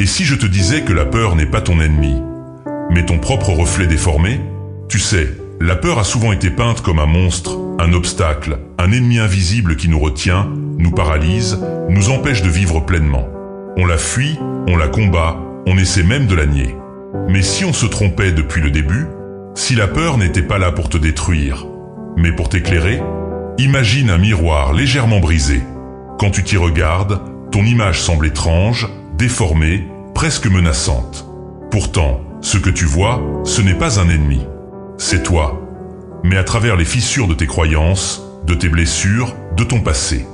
Et si je te disais que la peur n'est pas ton ennemi, mais ton propre reflet déformé? Tu sais, la peur a souvent été peinte comme un monstre, un obstacle, un ennemi invisible qui nous retient, nous paralyse, nous empêche de vivre pleinement. On la fuit, on la combat, on essaie même de la nier. Mais si on se trompait depuis le début, si la peur n'était pas là pour te détruire, mais pour t'éclairer, imagine un miroir légèrement brisé. Quand tu t'y regardes, ton image semble étrange, déformée, presque menaçante. Pourtant, ce que tu vois, ce n'est pas un ennemi. C'est toi, mais à travers les fissures de tes croyances, de tes blessures, de ton passé.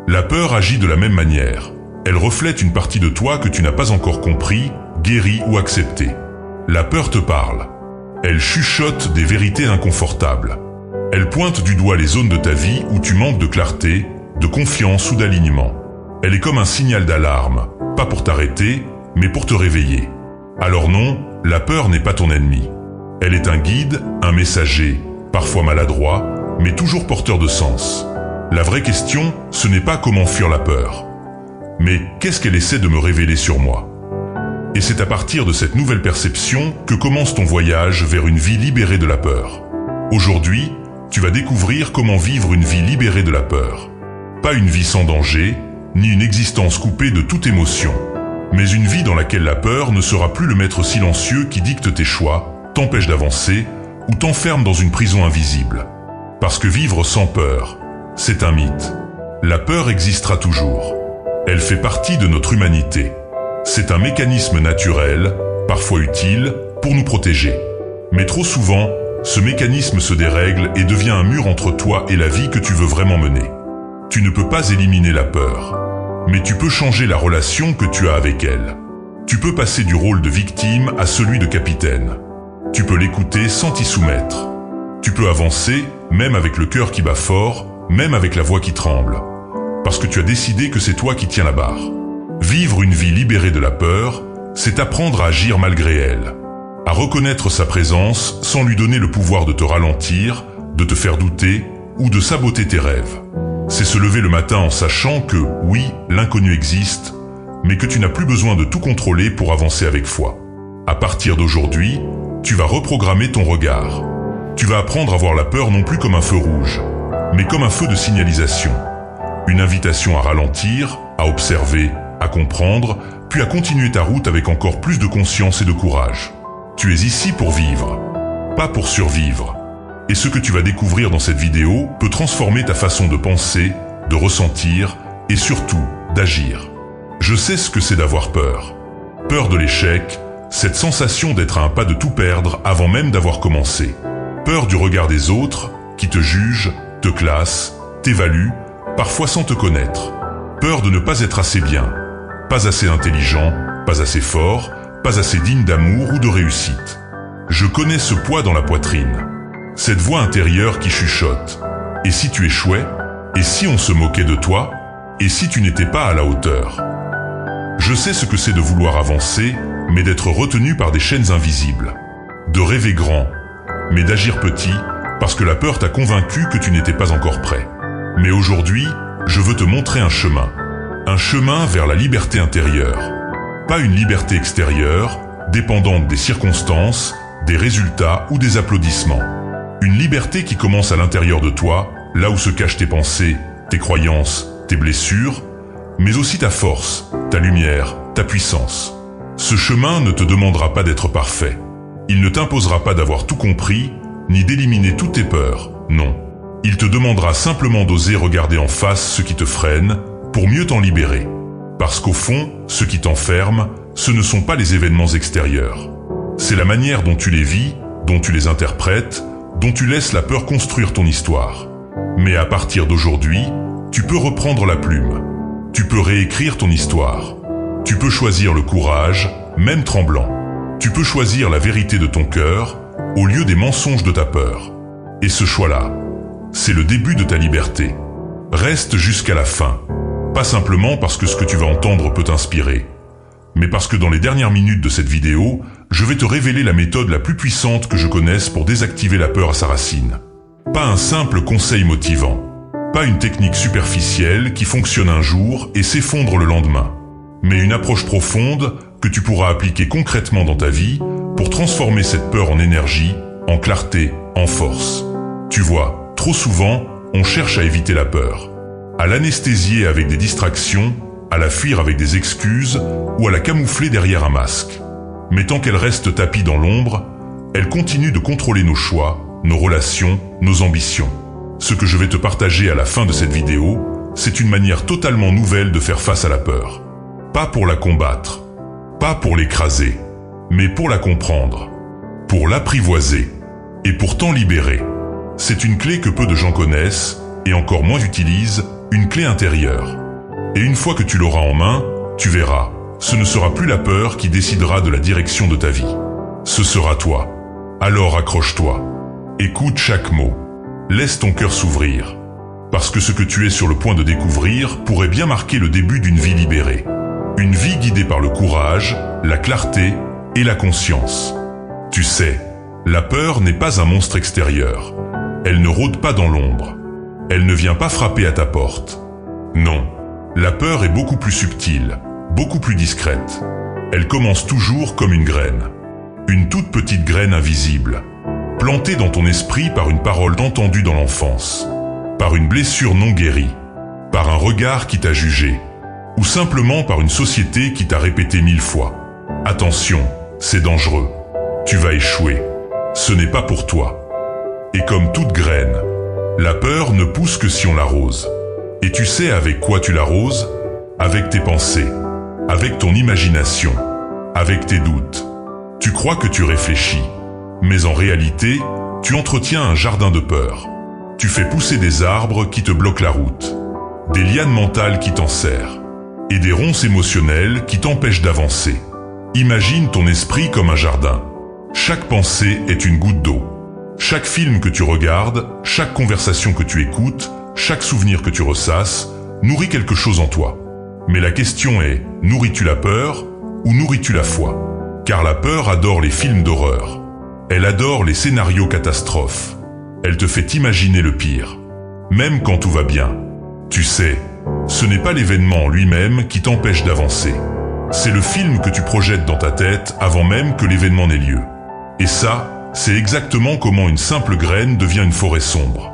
La peur agit de la même manière. Elle reflète une partie de toi que tu n'as pas encore compris, guéri ou accepté. La peur te parle. Elle chuchote des vérités inconfortables. Elle pointe du doigt les zones de ta vie où tu manques de clarté, de confiance ou d'alignement. Elle est comme un signal d'alarme, pas pour t'arrêter, mais pour te réveiller. Alors non, la peur n'est pas ton ennemi. Elle est un guide, un messager, parfois maladroit, mais toujours porteur de sens. La vraie question, ce n'est pas comment fuir la peur, mais qu'est-ce qu'elle essaie de me révéler sur moi? Et c'est à partir de cette nouvelle perception que commence ton voyage vers une vie libérée de la peur. Aujourd'hui, tu vas découvrir comment vivre une vie libérée de la peur. Pas une vie sans danger, ni une existence coupée de toute émotion, mais une vie dans laquelle la peur ne sera plus le maître silencieux qui dicte tes choix, t'empêche d'avancer ou t'enferme dans une prison invisible. Parce que vivre sans peur, c'est un mythe. La peur existera toujours. Elle fait partie de notre humanité. C'est un mécanisme naturel, parfois utile, pour nous protéger. Mais trop souvent, ce mécanisme se dérègle et devient un mur entre toi et la vie que tu veux vraiment mener. Tu ne peux pas éliminer la peur, mais tu peux changer la relation que tu as avec elle. Tu peux passer du rôle de victime à celui de capitaine. Tu peux l'écouter sans t'y soumettre. Tu peux avancer, même avec le cœur qui bat fort, même avec la voix qui tremble. Parce que tu as décidé que c'est toi qui tiens la barre. Vivre une vie libérée de la peur, c'est apprendre à agir malgré elle. À reconnaître sa présence sans lui donner le pouvoir de te ralentir, de te faire douter ou de saboter tes rêves. C'est se lever le matin en sachant que, oui, l'inconnu existe, mais que tu n'as plus besoin de tout contrôler pour avancer avec foi. À partir d'aujourd'hui, tu vas reprogrammer ton regard. Tu vas apprendre à voir la peur non plus comme un feu rouge, mais comme un feu de signalisation. Une invitation à ralentir, à observer, à comprendre, puis à continuer ta route avec encore plus de conscience et de courage. Tu es ici pour vivre, pas pour survivre. Et ce que tu vas découvrir dans cette vidéo peut transformer ta façon de penser, de ressentir et surtout d'agir. Je sais ce que c'est d'avoir peur. Peur de l'échec, cette sensation d'être à un pas de tout perdre avant même d'avoir commencé. Peur du regard des autres, qui te jugent, te classent, t'évaluent, parfois sans te connaître. Peur de ne pas être assez bien, pas assez intelligent, pas assez fort, pas assez digne d'amour ou de réussite. Je connais ce poids dans la poitrine, cette voix intérieure qui chuchote. Et si tu échouais? Et si on se moquait de toi? Et si tu n'étais pas à la hauteur? Je sais ce que c'est de vouloir avancer, mais d'être retenu par des chaînes invisibles. De rêver grand, mais d'agir petit, parce que la peur t'a convaincu que tu n'étais pas encore prêt. Mais aujourd'hui, je veux te montrer un chemin vers la liberté intérieure. Pas une liberté extérieure, dépendante des circonstances, des résultats ou des applaudissements. Une liberté qui commence à l'intérieur de toi, là où se cachent tes pensées, tes croyances, tes blessures, mais aussi ta force, ta lumière, ta puissance. Ce chemin ne te demandera pas d'être parfait. Il ne t'imposera pas d'avoir tout compris, ni d'éliminer toutes tes peurs, non. Il te demandera simplement d'oser regarder en face ce qui te freine, pour mieux t'en libérer. Parce qu'au fond, ce qui t'enferme, ce ne sont pas les événements extérieurs. C'est la manière dont tu les vis, dont tu les interprètes, dont tu laisses la peur construire ton histoire. Mais à partir d'aujourd'hui, tu peux reprendre la plume. Tu peux réécrire ton histoire. Tu peux choisir le courage, même tremblant. Tu peux choisir la vérité de ton cœur, au lieu des mensonges de ta peur. Et ce choix-là, c'est le début de ta liberté. Reste jusqu'à la fin. Pas simplement parce que ce que tu vas entendre peut t'inspirer, mais parce que dans les dernières minutes de cette vidéo, je vais te révéler la méthode la plus puissante que je connaisse pour désactiver la peur à sa racine. Pas un simple conseil motivant, pas une technique superficielle qui fonctionne un jour et s'effondre le lendemain, mais une approche profonde, que tu pourras appliquer concrètement dans ta vie pour transformer cette peur en énergie, en clarté, en force. Tu vois, trop souvent, on cherche à éviter la peur, à l'anesthésier avec des distractions, à la fuir avec des excuses ou à la camoufler derrière un masque. Mais tant qu'elle reste tapie dans l'ombre, elle continue de contrôler nos choix, nos relations, nos ambitions. Ce que je vais te partager à la fin de cette vidéo, c'est une manière totalement nouvelle de faire face à la peur. Pas pour la combattre, pas pour l'écraser, mais pour la comprendre, pour l'apprivoiser et pour t'en libérer. C'est une clé que peu de gens connaissent et encore moins utilisent, une clé intérieure. Et une fois que tu l'auras en main, tu verras, ce ne sera plus la peur qui décidera de la direction de ta vie. Ce sera toi. Alors accroche-toi. Écoute chaque mot. Laisse ton cœur s'ouvrir. Parce que ce que tu es sur le point de découvrir pourrait bien marquer le début d'une vie libérée. Une vie guidée par le courage, la clarté et la conscience. Tu sais, la peur n'est pas un monstre extérieur. Elle ne rôde pas dans l'ombre. Elle ne vient pas frapper à ta porte. Non, la peur est beaucoup plus subtile, beaucoup plus discrète. Elle commence toujours comme une graine. Une toute petite graine invisible, plantée dans ton esprit par une parole entendue dans l'enfance, par une blessure non guérie, par un regard qui t'a jugé, ou simplement par une société qui t'a répété 1000 fois. Attention, c'est dangereux. Tu vas échouer. Ce n'est pas pour toi. Et comme toute graine, la peur ne pousse que si on l'arrose. Et tu sais avec quoi tu l'arroses? Avec tes pensées, avec ton imagination, avec tes doutes. Tu crois que tu réfléchis, mais en réalité, tu entretiens un jardin de peur. Tu fais pousser des arbres qui te bloquent la route, des lianes mentales qui t'enserrent, et des ronces émotionnelles qui t'empêchent d'avancer. Imagine ton esprit comme un jardin. Chaque pensée est une goutte d'eau. Chaque film que tu regardes, chaque conversation que tu écoutes, chaque souvenir que tu ressasses, nourrit quelque chose en toi. Mais la question est, nourris-tu la peur ou nourris-tu la foi? Car la peur adore les films d'horreur. Elle adore les scénarios catastrophes. Elle te fait imaginer le pire, même quand tout va bien. Tu sais, ce n'est pas l'événement en lui-même qui t'empêche d'avancer. C'est le film que tu projettes dans ta tête avant même que l'événement n'ait lieu. Et ça, c'est exactement comment une simple graine devient une forêt sombre.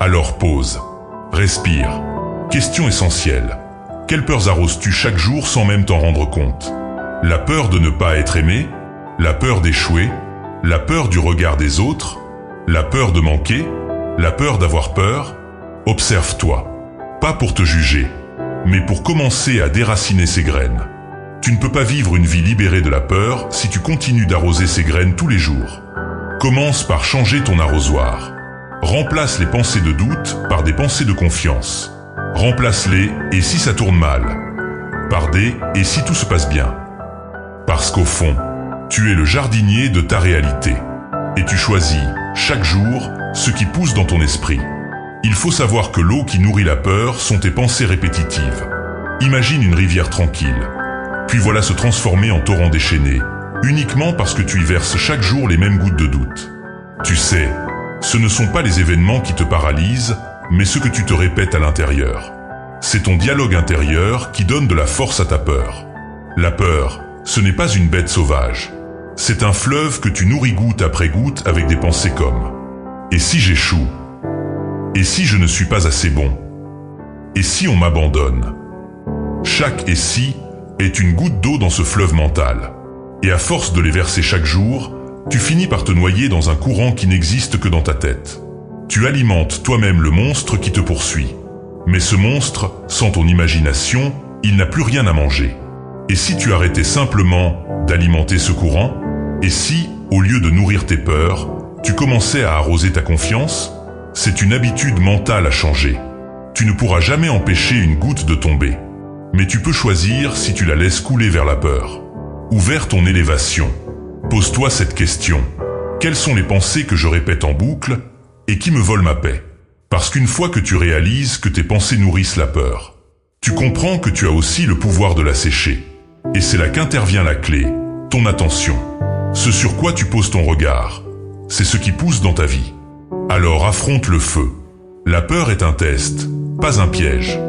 Alors pause, respire. Question essentielle. Quelles peurs arroses-tu chaque jour sans même t'en rendre compte? La peur de ne pas être aimé, la peur d'échouer, la peur du regard des autres, la peur de manquer, la peur d'avoir peur. Observe-toi, pas pour te juger, mais pour commencer à déraciner ces graines. Tu ne peux pas vivre une vie libérée de la peur si tu continues d'arroser ces graines tous les jours. Commence par changer ton arrosoir. Remplace les pensées de doute par des pensées de confiance. Remplace-les « et si ça tourne mal ?» par des « et si tout se passe bien ?» Parce qu'au fond, tu es le jardinier de ta réalité. Et tu choisis, chaque jour, ce qui pousse dans ton esprit. Il faut savoir que l'eau qui nourrit la peur sont tes pensées répétitives. Imagine une rivière tranquille. Puis voilà se transformer en torrent déchaîné, uniquement parce que tu y verses chaque jour les mêmes gouttes de doute. Tu sais, ce ne sont pas les événements qui te paralysent, mais ce que tu te répètes à l'intérieur. C'est ton dialogue intérieur qui donne de la force à ta peur. La peur, ce n'est pas une bête sauvage. C'est un fleuve que tu nourris goutte après goutte avec des pensées comme « Et si j'échoue ? Et si je ne suis pas assez bon ? Et si on m'abandonne ?» Chaque « et si » est une goutte d'eau dans ce fleuve mental. Et à force de les verser chaque jour, tu finis par te noyer dans un courant qui n'existe que dans ta tête. Tu alimentes toi-même le monstre qui te poursuit. Mais ce monstre, sans ton imagination, il n'a plus rien à manger. Et si tu arrêtais simplement d'alimenter ce courant? Et si, au lieu de nourrir tes peurs, tu commençais à arroser ta confiance? C'est une habitude mentale à changer. Tu ne pourras jamais empêcher une goutte de tomber. Mais tu peux choisir si tu la laisses couler vers la peur ou vers ton élévation. Pose-toi cette question. Quelles sont les pensées que je répète en boucle et qui me volent ma paix? Parce qu'une fois que tu réalises que tes pensées nourrissent la peur, tu comprends que tu as aussi le pouvoir de la sécher. Et c'est là qu'intervient la clé, ton attention. Ce sur quoi tu poses ton regard, c'est ce qui pousse dans ta vie. Alors affronte le feu. La peur est un test, pas un piège.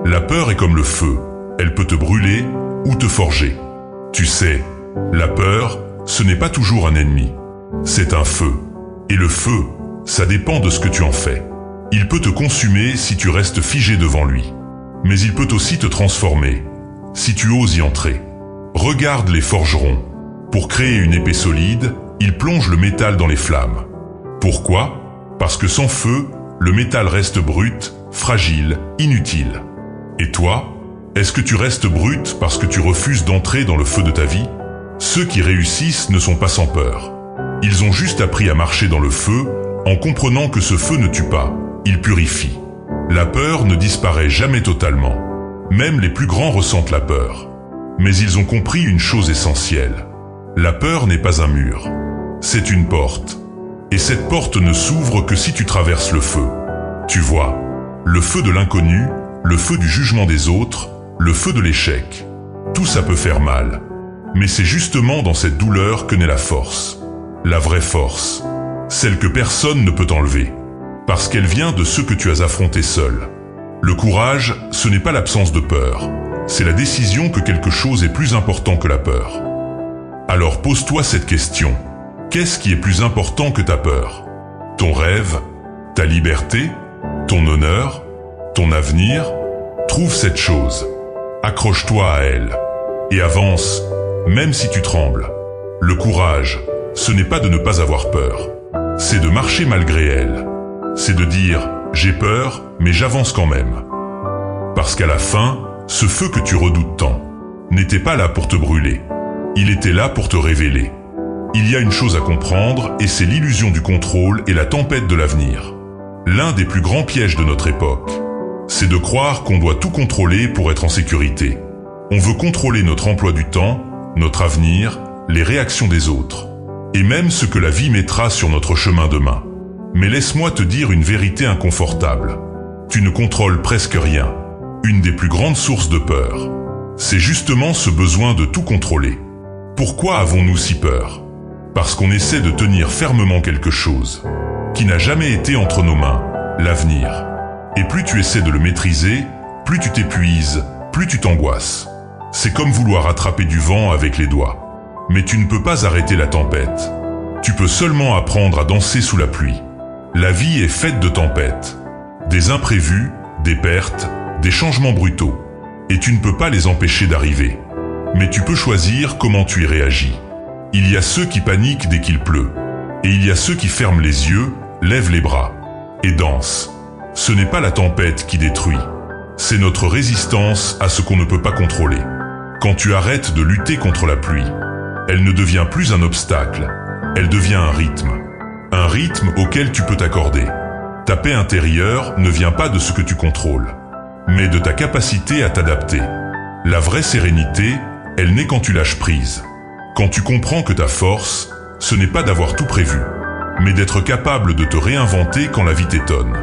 La peur est comme le feu, elle peut te brûler ou te forger. Tu sais, la peur, ce n'est pas toujours un ennemi. C'est un feu. Et le feu, ça dépend de ce que tu en fais. Il peut te consumer si tu restes figé devant lui. Mais il peut aussi te transformer, si tu oses y entrer. Regarde les forgerons. Pour créer une épée solide, ils plongent le métal dans les flammes. Pourquoi ? Parce que sans feu, le métal reste brut, fragile, inutile. Et toi, est-ce que tu restes brut parce que tu refuses d'entrer dans le feu de ta vie ? Ceux qui réussissent ne sont pas sans peur. Ils ont juste appris à marcher dans le feu en comprenant que ce feu ne tue pas, il purifie. La peur ne disparaît jamais totalement. Même les plus grands ressentent la peur. Mais ils ont compris une chose essentielle. La peur n'est pas un mur. C'est une porte. Et cette porte ne s'ouvre que si tu traverses le feu. Tu vois, le feu de l'inconnu, le feu du jugement des autres, le feu de l'échec. Tout ça peut faire mal. Mais c'est justement dans cette douleur que naît la force. La vraie force. Celle que personne ne peut enlever. Parce qu'elle vient de ce que tu as affronté seul. Le courage, ce n'est pas l'absence de peur. C'est la décision que quelque chose est plus important que la peur. Alors pose-toi cette question. Qu'est-ce qui est plus important que ta peur ? Ton rêve ? Ta liberté ? Ton honneur ? Ton avenir ? Trouve cette chose. Accroche-toi à elle. Et avance, même si tu trembles. Le courage, ce n'est pas de ne pas avoir peur. C'est de marcher malgré elle. C'est de dire « j'ai peur, mais j'avance quand même ». Parce qu'à la fin, ce feu que tu redoutes tant n'était pas là pour te brûler. Il était là pour te révéler. Il y a une chose à comprendre et c'est l'illusion du contrôle et la tempête de l'avenir. L'un des plus grands pièges de notre époque, c'est de croire qu'on doit tout contrôler pour être en sécurité. On veut contrôler notre emploi du temps, notre avenir, les réactions des autres, et même ce que la vie mettra sur notre chemin demain. Mais laisse-moi te dire une vérité inconfortable. Tu ne contrôles presque rien. Une des plus grandes sources de peur, c'est justement ce besoin de tout contrôler. Pourquoi avons-nous si peur ? Parce qu'on essaie de tenir fermement quelque chose qui n'a jamais été entre nos mains, l'avenir. Et plus tu essaies de le maîtriser, plus tu t'épuises, plus tu t'angoisses. C'est comme vouloir attraper du vent avec les doigts. Mais tu ne peux pas arrêter la tempête. Tu peux seulement apprendre à danser sous la pluie. La vie est faite de tempêtes. Des imprévus, des pertes, des changements brutaux. Et tu ne peux pas les empêcher d'arriver. Mais tu peux choisir comment tu y réagis. Il y a ceux qui paniquent dès qu'il pleut. Et il y a ceux qui ferment les yeux, lèvent les bras et dansent. Ce n'est pas la tempête qui détruit. C'est notre résistance à ce qu'on ne peut pas contrôler. Quand tu arrêtes de lutter contre la pluie, elle ne devient plus un obstacle. Elle devient un rythme. Un rythme auquel tu peux t'accorder. Ta paix intérieure ne vient pas de ce que tu contrôles, mais de ta capacité à t'adapter. La vraie sérénité, elle naît quand tu lâches prise. Quand tu comprends que ta force, ce n'est pas d'avoir tout prévu, mais d'être capable de te réinventer quand la vie t'étonne.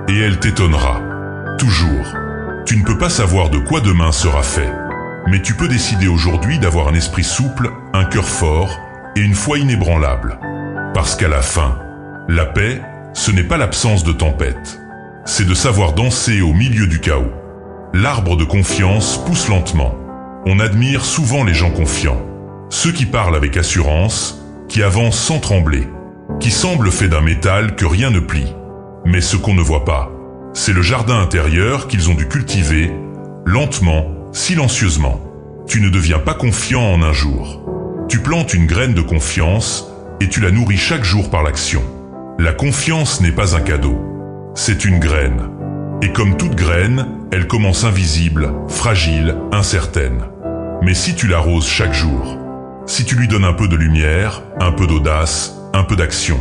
Et elle t'étonnera. Toujours. Tu ne peux pas savoir de quoi demain sera fait, mais tu peux décider aujourd'hui d'avoir un esprit souple, un cœur fort et une foi inébranlable. Parce qu'à la fin, la paix, ce n'est pas l'absence de tempête. C'est de savoir danser au milieu du chaos. L'arbre de confiance pousse lentement. On admire souvent les gens confiants. Ceux qui parlent avec assurance, qui avancent sans trembler, qui semblent faits d'un métal que rien ne plie. Mais ce qu'on ne voit pas, c'est le jardin intérieur qu'ils ont dû cultiver, lentement, silencieusement. Tu ne deviens pas confiant en un jour. Tu plantes une graine de confiance et tu la nourris chaque jour par l'action. La confiance n'est pas un cadeau, c'est une graine. Et comme toute graine, elle commence invisible, fragile, incertaine. Mais si tu l'arroses chaque jour, si tu lui donnes un peu de lumière, un peu d'audace, un peu d'action,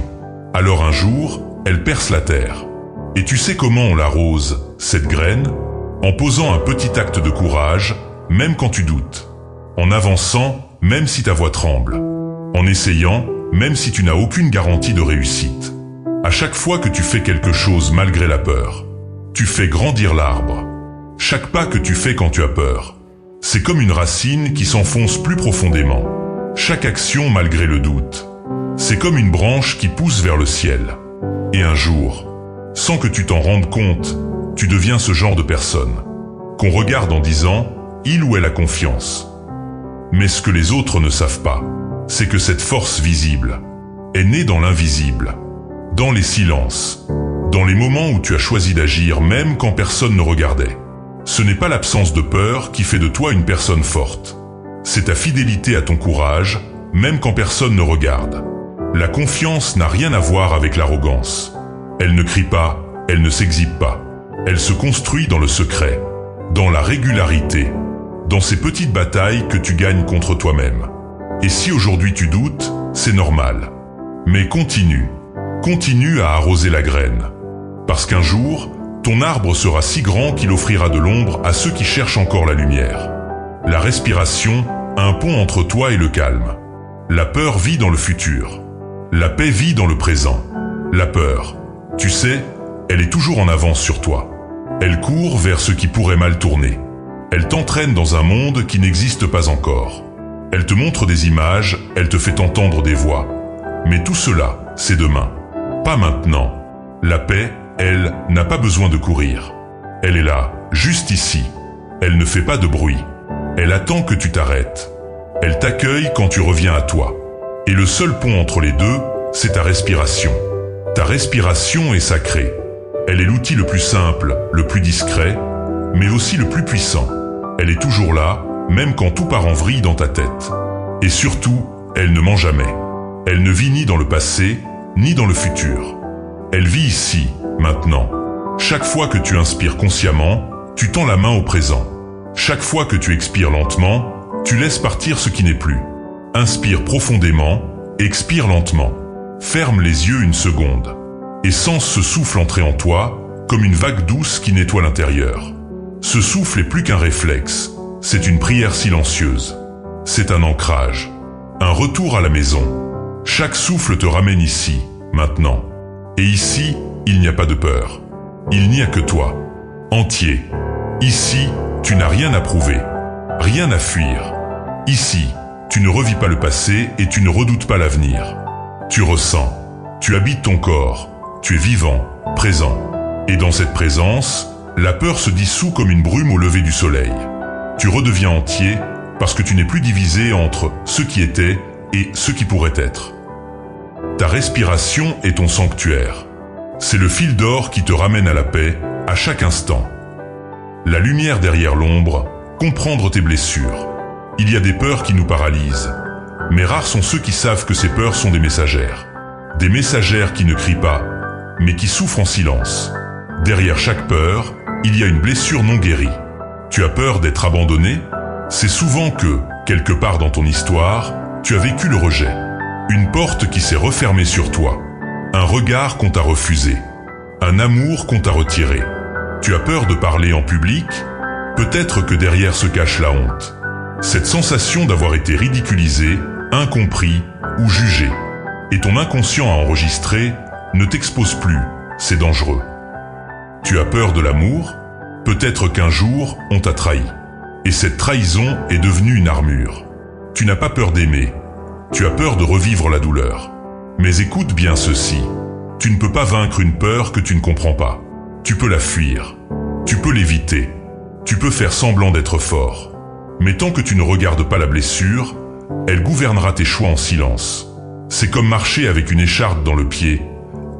alors un jour, elle perce la terre. Et tu sais comment on l'arrose, cette graine ? En posant un petit acte de courage, même quand tu doutes. En avançant, même si ta voix tremble. En essayant, même si tu n'as aucune garantie de réussite. À chaque fois que tu fais quelque chose malgré la peur, tu fais grandir l'arbre. Chaque pas que tu fais quand tu as peur, c'est comme une racine qui s'enfonce plus profondément. Chaque action malgré le doute, c'est comme une branche qui pousse vers le ciel. Et un jour, sans que tu t'en rendes compte, tu deviens ce genre de personne qu'on regarde en disant « il ou elle a confiance ». Mais ce que les autres ne savent pas, c'est que cette force visible est née dans l'invisible, dans les silences, dans les moments où tu as choisi d'agir même quand personne ne regardait. Ce n'est pas l'absence de peur qui fait de toi une personne forte. C'est ta fidélité à ton courage, même quand personne ne regarde. La confiance n'a rien à voir avec l'arrogance. Elle ne crie pas, elle ne s'exhibe pas. Elle se construit dans le secret, dans la régularité, dans ces petites batailles que tu gagnes contre toi-même. Et si aujourd'hui tu doutes, c'est normal. Mais continue à arroser la graine. Parce qu'un jour, ton arbre sera si grand qu'il offrira de l'ombre à ceux qui cherchent encore la lumière. La respiration, un pont entre toi et le calme. La peur vit dans le futur. La paix vit dans le présent. La peur, tu sais, elle est toujours en avance sur toi. Elle court vers ce qui pourrait mal tourner. Elle t'entraîne dans un monde qui n'existe pas encore. Elle te montre des images, elle te fait entendre des voix. Mais tout cela, c'est demain. Pas maintenant. La paix, elle, n'a pas besoin de courir. Elle est là, juste ici. Elle ne fait pas de bruit. Elle attend que tu t'arrêtes. Elle t'accueille quand tu reviens à toi. Et le seul pont entre les deux, c'est ta respiration. Ta respiration est sacrée. Elle est l'outil le plus simple, le plus discret, mais aussi le plus puissant. Elle est toujours là, même quand tout part en vrille dans ta tête. Et surtout, elle ne ment jamais. Elle ne vit ni dans le passé, ni dans le futur. Elle vit ici, maintenant. Chaque fois que tu inspires consciemment, tu tends la main au présent. Chaque fois que tu expires lentement, tu laisses partir ce qui n'est plus. Inspire profondément, expire lentement. Ferme les yeux une seconde. Et sens ce souffle entrer en toi, comme une vague douce qui nettoie l'intérieur. Ce souffle est plus qu'un réflexe, c'est une prière silencieuse. C'est un ancrage, un retour à la maison. Chaque souffle te ramène ici, maintenant. Et ici, il n'y a pas de peur. Il n'y a que toi, entier. Ici, tu n'as rien à prouver, rien à fuir. Ici, tu ne revis pas le passé et tu ne redoutes pas l'avenir. Tu ressens, tu habites ton corps, tu es vivant, présent. Et dans cette présence, la peur se dissout comme une brume au lever du soleil. Tu redeviens entier parce que tu n'es plus divisé entre ce qui était et ce qui pourrait être. Ta respiration est ton sanctuaire. C'est le fil d'or qui te ramène à la paix à chaque instant. La lumière derrière l'ombre, comprendre tes blessures. Il y a des peurs qui nous paralysent, mais rares sont ceux qui savent que ces peurs sont des messagères. Des messagères qui ne crient pas, mais qui souffrent en silence. Derrière chaque peur, il y a une blessure non guérie. Tu as peur d'être abandonné? C'est souvent que, quelque part dans ton histoire, tu as vécu le rejet. Une porte qui s'est refermée sur toi. Un regard qu'on t'a refusé. Un amour qu'on t'a retiré. Tu as peur de parler en public? Peut-être que derrière se cache la honte. Cette sensation d'avoir été ridiculisé, incompris ou jugé. Et ton inconscient a enregistré, ne t'expose plus, c'est dangereux. Tu as peur de l'amour? Peut-être qu'un jour, on t'a trahi. Et cette trahison est devenue une armure. Tu n'as pas peur d'aimer. Tu as peur de revivre la douleur. Mais écoute bien ceci. Tu ne peux pas vaincre une peur que tu ne comprends pas. Tu peux la fuir. Tu peux l'éviter. Tu peux faire semblant d'être fort. Mais tant que tu ne regardes pas la blessure, elle gouvernera tes choix en silence. C'est comme marcher avec une écharpe dans le pied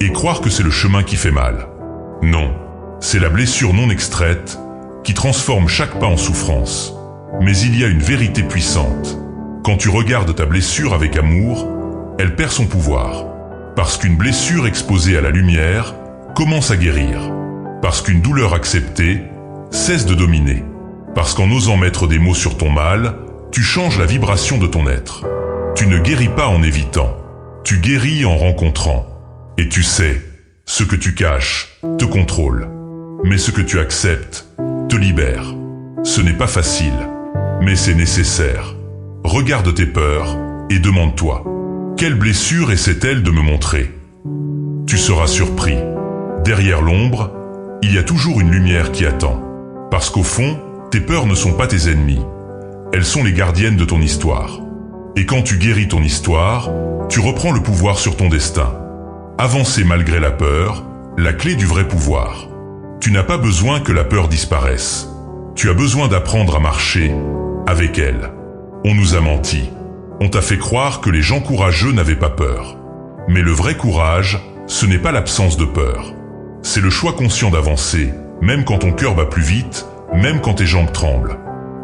et croire que c'est le chemin qui fait mal. Non, c'est la blessure non extraite qui transforme chaque pas en souffrance. Mais il y a une vérité puissante. Quand tu regardes ta blessure avec amour, elle perd son pouvoir. Parce qu'une blessure exposée à la lumière commence à guérir. Parce qu'une douleur acceptée cesse de dominer. Parce qu'en osant mettre des mots sur ton mal, tu changes la vibration de ton être. Tu ne guéris pas en évitant, tu guéris en rencontrant. Et tu sais, ce que tu caches te contrôle. Mais ce que tu acceptes te libère. Ce n'est pas facile, mais c'est nécessaire. Regarde tes peurs et demande-toi, quelle blessure essaie-t-elle de me montrer? Tu seras surpris. Derrière l'ombre, il y a toujours une lumière qui attend. Parce qu'au fond, tes peurs ne sont pas tes ennemis. Elles sont les gardiennes de ton histoire. Et quand tu guéris ton histoire, tu reprends le pouvoir sur ton destin. Avancer malgré la peur, la clé du vrai pouvoir. Tu n'as pas besoin que la peur disparaisse. Tu as besoin d'apprendre à marcher avec elle. On nous a menti. On t'a fait croire que les gens courageux n'avaient pas peur. Mais le vrai courage, ce n'est pas l'absence de peur. C'est le choix conscient d'avancer, même quand ton cœur bat plus vite, même quand tes jambes tremblent.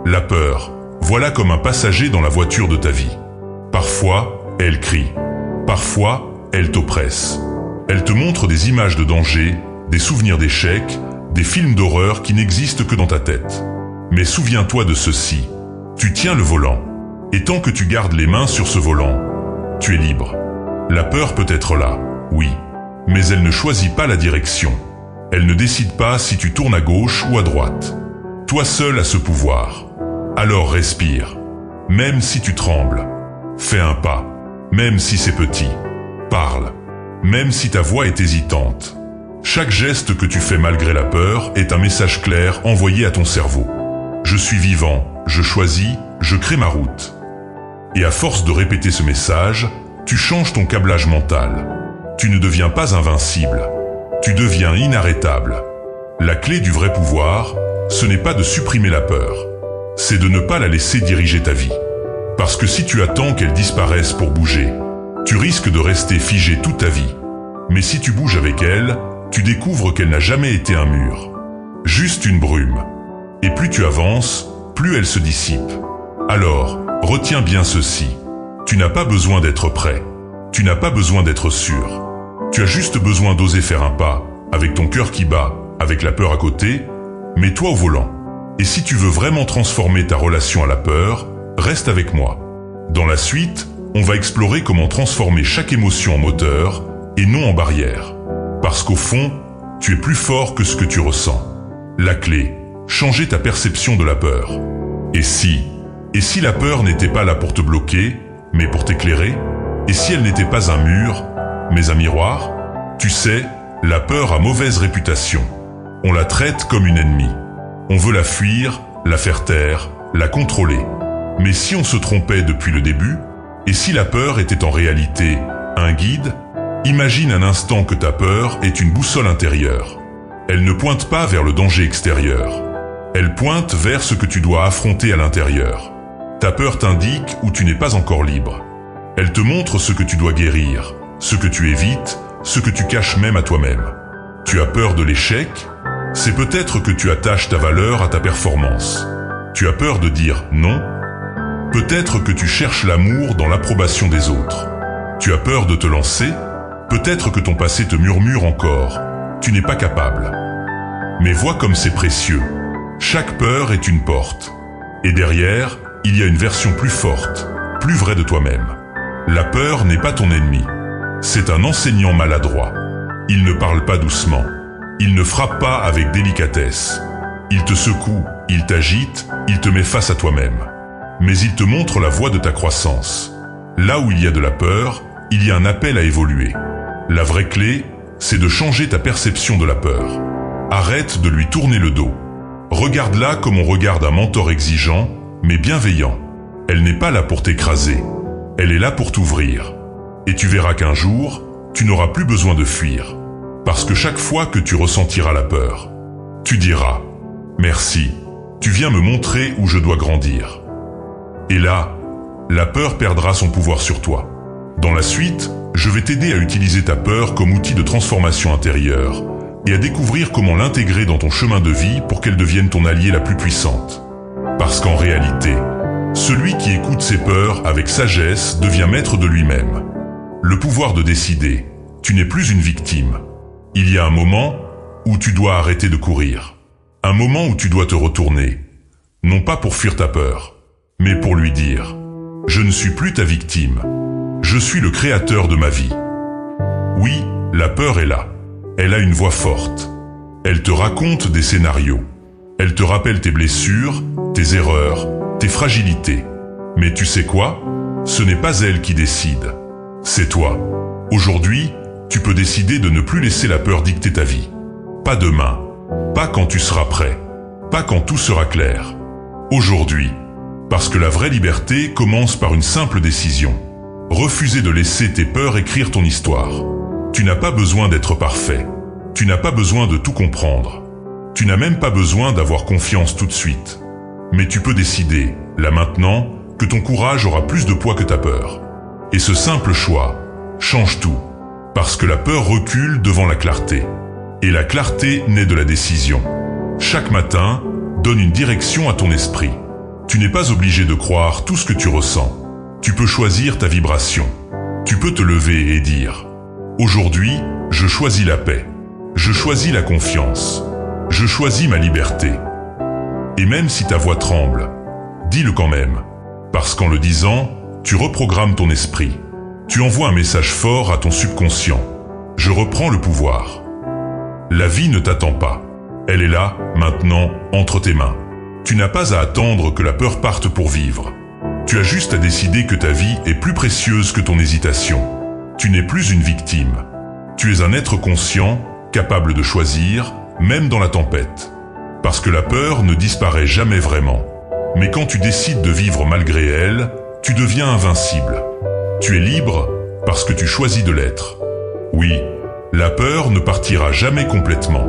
La peur, voilà comme un passager dans la voiture de ta vie. Parfois, elle crie. Parfois, elle t'oppresse. Elle te montre des images de danger, des souvenirs d'échec, des films d'horreur qui n'existent que dans ta tête. Mais souviens-toi de ceci. Tu tiens le volant. Et tant que tu gardes les mains sur ce volant, tu es libre. La peur peut être là, oui. Mais elle ne choisit pas la direction. Elle ne décide pas si tu tournes à gauche ou à droite. Toi seul as ce pouvoir. Alors respire. Même si tu trembles. Fais un pas. Même si c'est petit. Parle. Même si ta voix est hésitante. Chaque geste que tu fais malgré la peur est un message clair envoyé à ton cerveau. Je suis vivant, je choisis, je crée ma route. Et à force de répéter ce message, tu changes ton câblage mental. Tu ne deviens pas invincible. Tu deviens inarrêtable. La clé du vrai pouvoir, ce n'est pas de supprimer la peur. C'est de ne pas la laisser diriger ta vie. Parce que si tu attends qu'elle disparaisse pour bouger, tu risques de rester figé toute ta vie. Mais si tu bouges avec elle, tu découvres qu'elle n'a jamais été un mur. Juste une brume. Et plus tu avances, plus elle se dissipe. Alors, retiens bien ceci. Tu n'as pas besoin d'être prêt. Tu n'as pas besoin d'être sûr. Tu as juste besoin d'oser faire un pas, avec ton cœur qui bat, avec la peur à côté, mais toi au volant. Et si tu veux vraiment transformer ta relation à la peur, reste avec moi. Dans la suite, on va explorer comment transformer chaque émotion en moteur et non en barrière. Parce qu'au fond, tu es plus fort que ce que tu ressens. La clé, changer ta perception de la peur. Et si la peur n'était pas là pour te bloquer, mais pour t'éclairer? Et si elle n'était pas un mur, mais un miroir? Tu sais, la peur a mauvaise réputation. On la traite comme une ennemie. On veut la fuir, la faire taire, la contrôler. Mais si on se trompait depuis le début, et si la peur était en réalité un guide? Imagine un instant que ta peur est une boussole intérieure. Elle ne pointe pas vers le danger extérieur. Elle pointe vers ce que tu dois affronter à l'intérieur. Ta peur t'indique où tu n'es pas encore libre. Elle te montre ce que tu dois guérir, ce que tu évites, ce que tu caches même à toi-même. Tu as peur de l'échec? C'est peut-être que tu attaches ta valeur à ta performance. Tu as peur de dire non? Peut-être que tu cherches l'amour dans l'approbation des autres. Tu as peur de te lancer? Peut-être que ton passé te murmure encore. Tu n'es pas capable. Mais vois comme c'est précieux. Chaque peur est une porte. Et derrière, il y a une version plus forte, plus vraie de toi-même. La peur n'est pas ton ennemi. C'est un enseignant maladroit. Il ne parle pas doucement. Il ne frappe pas avec délicatesse. Il te secoue, il t'agite, il te met face à toi-même. Mais il te montre la voie de ta croissance. Là où il y a de la peur, il y a un appel à évoluer. La vraie clé, c'est de changer ta perception de la peur. Arrête de lui tourner le dos. Regarde-la comme on regarde un mentor exigeant, mais bienveillant. Elle n'est pas là pour t'écraser. Elle est là pour t'ouvrir. Et tu verras qu'un jour, tu n'auras plus besoin de fuir. Parce que chaque fois que tu ressentiras la peur, tu diras « Merci, tu viens me montrer où je dois grandir. » Et là, la peur perdra son pouvoir sur toi. Dans la suite, je vais t'aider à utiliser ta peur comme outil de transformation intérieure et à découvrir comment l'intégrer dans ton chemin de vie pour qu'elle devienne ton alliée la plus puissante. Parce qu'en réalité, celui qui écoute ses peurs avec sagesse devient maître de lui-même. Le pouvoir de décider, tu n'es plus une victime. Il y a un moment où tu dois arrêter de courir. Un moment où tu dois te retourner. Non pas pour fuir ta peur, mais pour lui dire « Je ne suis plus ta victime. Je suis le créateur de ma vie. » Oui, la peur est là. Elle a une voix forte. Elle te raconte des scénarios. Elle te rappelle tes blessures, tes erreurs, tes fragilités. Mais tu sais quoi? Ce n'est pas elle qui décide. C'est toi. Aujourd'hui, tu peux décider de ne plus laisser la peur dicter ta vie. Pas demain. Pas quand tu seras prêt. Pas quand tout sera clair. Aujourd'hui. Parce que la vraie liberté commence par une simple décision. Refuser de laisser tes peurs écrire ton histoire. Tu n'as pas besoin d'être parfait. Tu n'as pas besoin de tout comprendre. Tu n'as même pas besoin d'avoir confiance tout de suite. Mais tu peux décider, là maintenant, que ton courage aura plus de poids que ta peur. Et ce simple choix change tout, parce que la peur recule devant la clarté. Et la clarté naît de la décision. Chaque matin, donne une direction à ton esprit. Tu n'es pas obligé de croire tout ce que tu ressens. Tu peux choisir ta vibration. Tu peux te lever et dire « Aujourd'hui, je choisis la paix. Je choisis la confiance. Je choisis ma liberté. » Et même si ta voix tremble, dis-le quand même. Parce qu'en le disant, tu reprogrammes ton esprit. Tu envoies un message fort à ton subconscient. Je reprends le pouvoir. La vie ne t'attend pas. Elle est là, maintenant, entre tes mains. Tu n'as pas à attendre que la peur parte pour vivre. Tu as juste à décider que ta vie est plus précieuse que ton hésitation. Tu n'es plus une victime. Tu es un être conscient, capable de choisir, même dans la tempête. Parce que la peur ne disparaît jamais vraiment. Mais quand tu décides de vivre malgré elle, tu deviens invincible. Tu es libre parce que tu choisis de l'être. Oui, la peur ne partira jamais complètement.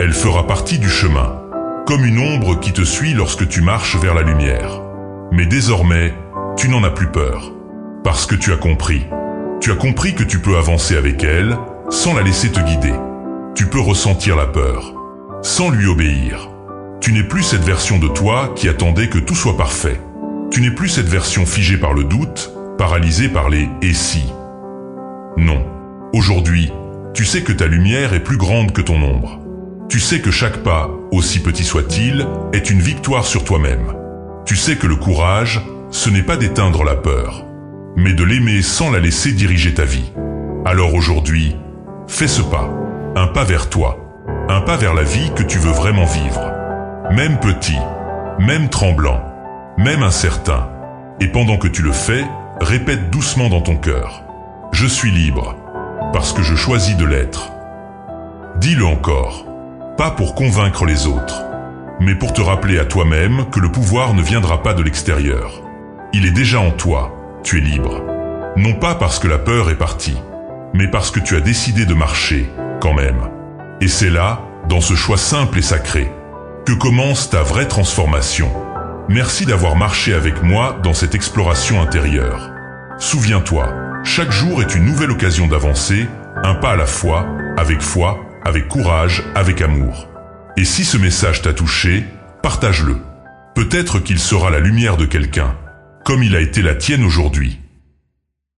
Elle fera partie du chemin, comme une ombre qui te suit lorsque tu marches vers la lumière. Mais désormais, tu n'en as plus peur, parce que tu as compris. Tu as compris que tu peux avancer avec elle, sans la laisser te guider. Tu peux ressentir la peur, sans lui obéir. Tu n'es plus cette version de toi qui attendait que tout soit parfait. Tu n'es plus cette version figée par le doute, paralysée par les « et si ». Non. Aujourd'hui, tu sais que ta lumière est plus grande que ton ombre. Tu sais que chaque pas, aussi petit soit-il, est une victoire sur toi-même. Tu sais que le courage, ce n'est pas d'éteindre la peur, mais de l'aimer sans la laisser diriger ta vie. Alors aujourd'hui, fais ce pas, un pas vers toi, un pas vers la vie que tu veux vraiment vivre. Même petit, même tremblant, même incertain. Et pendant que tu le fais, répète doucement dans ton cœur. Je suis libre, parce que je choisis de l'être. Dis-le encore, pas pour convaincre les autres, mais pour te rappeler à toi-même que le pouvoir ne viendra pas de l'extérieur. Il est déjà en toi, tu es libre. Non pas parce que la peur est partie, mais parce que tu as décidé de marcher, quand même. Et c'est là, dans ce choix simple et sacré, que commence ta vraie transformation. Merci d'avoir marché avec moi dans cette exploration intérieure. Souviens-toi, chaque jour est une nouvelle occasion d'avancer, un pas à la fois, avec courage, avec amour. Et si ce message t'a touché, partage-le. Peut-être qu'il sera la lumière de quelqu'un, comme il a été la tienne aujourd'hui.